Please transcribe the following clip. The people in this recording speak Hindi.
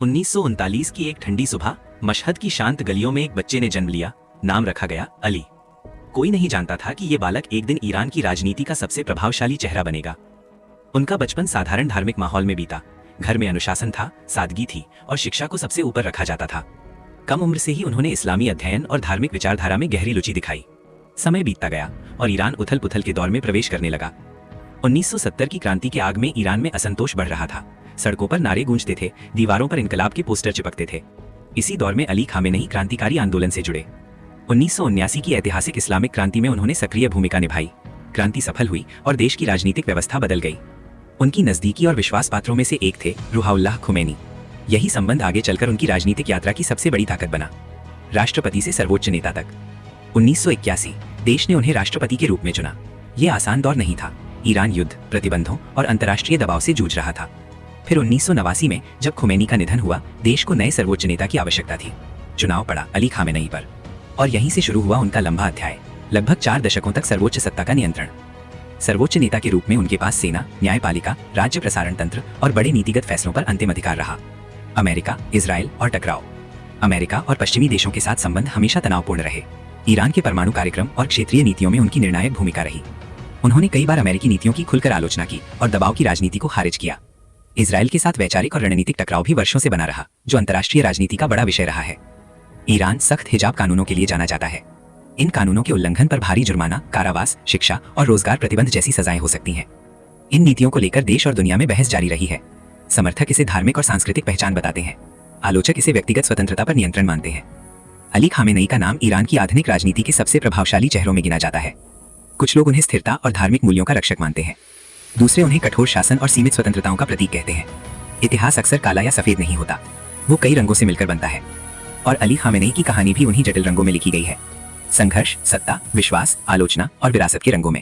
1939 की एक ठंडी सुबह मशहद की शांत गलियों में एक बच्चे ने जन्म लिया। नाम रखा गया अली। कोई नहीं जानता था कि ये बालक एक दिन ईरान की राजनीति का सबसे प्रभावशाली चेहरा बनेगा। उनका बचपन साधारण धार्मिक माहौल में बीता। घर में अनुशासन था, सादगी थी और शिक्षा को सबसे ऊपर रखा जाता था। कम उम्र से ही उन्होंने इस्लामी अध्ययन और धार्मिक विचारधारा में गहरी रुचि दिखाई। समय बीतता गया और ईरान उथल पुथल के दौर में प्रवेश करने लगा। 1970 की क्रांति के आग में ईरान में असंतोष बढ़ रहा था। सड़कों पर नारे गूंजते थे, दीवारों पर इनकलाब के पोस्टर चिपकते थे। इसी दौर में अली खामेनेई क्रांतिकारी आंदोलन से जुड़े। 1979 की ऐतिहासिक इस्लामिक क्रांति में उन्होंने सक्रिय भूमिका निभाई। क्रांति सफल हुई और देश की राजनीतिक व्यवस्था बदल गई। उनकी नजदीकी और विश्वास पात्रों में से एक थे रूहुल्लाह खुमैनी। यही संबंध आगे चलकर उनकी राजनीतिक यात्रा की सबसे बड़ी ताकत बना, राष्ट्रपति से सर्वोच्च नेता तक। 1981 देश ने उन्हें राष्ट्रपति के रूप में चुना। यह आसान दौर नहीं था। ईरान युद्ध, प्रतिबंधों और अंतर्राष्ट्रीय दबाव से जूझ रहा था। फिर 1989 में जब खुमैनी का निधन हुआ, देश को नए सर्वोच्च नेता की आवश्यकता थी। चुनाव पड़ा अली खामेनेई पर और यहीं से शुरू हुआ उनका लंबा अध्याय, लगभग 4 दशकों तक सर्वोच्च सत्ता का नियंत्रण। सर्वोच्च नेता के रूप में उनके पास सेना, न्यायपालिका, राज्य प्रसारण तंत्र और बड़े नीतिगत फैसलों पर अंतिम अधिकार रहा। अमेरिका, इजराइल और टकराव। अमेरिका और पश्चिमी देशों के साथ संबंध हमेशा तनावपूर्ण रहे। ईरान के परमाणु कार्यक्रम और क्षेत्रीय नीतियों में उनकी निर्णायक भूमिका रही। उन्होंने कई बार अमेरिकी नीतियों की खुलकर आलोचना की और दबाव की राजनीति को खारिज किया। इजराइल के साथ वैचारिक और रणनीतिक टकराव भी वर्षों से बना रहा, जो अंतर्राष्ट्रीय राजनीति का बड़ा विषय रहा है। ईरान सख्त हिजाब कानूनों के लिए जाना जाता है। इन कानूनों के उल्लंघन पर भारी जुर्माना, कारावास, शिक्षा और रोजगार प्रतिबंध जैसी सजाएं हो सकती हैं। इन नीतियों को लेकर देश और दुनिया में बहस जारी रही है। समर्थक इसे धार्मिक और सांस्कृतिक पहचान बताते हैं, आलोचक इसे व्यक्तिगत स्वतंत्रता पर नियंत्रण मानते हैं। अली खामेनेई का नाम ईरान की आधुनिक राजनीति के सबसे प्रभावशाली चेहरों में गिना जाता है। कुछ लोग उन्हें स्थिरता और धार्मिक मूल्यों का रक्षक मानते हैं, दूसरे उन्हें कठोर शासन और सीमित स्वतंत्रताओं का प्रतीक कहते हैं। इतिहास अक्सर काला या सफेद नहीं होता, वो कई रंगों से मिलकर बनता है। और अली खामेनेई की कहानी भी उन्हीं जटिल रंगों में लिखी गई है, संघर्ष, सत्ता, विश्वास, आलोचना और विरासत के रंगों में।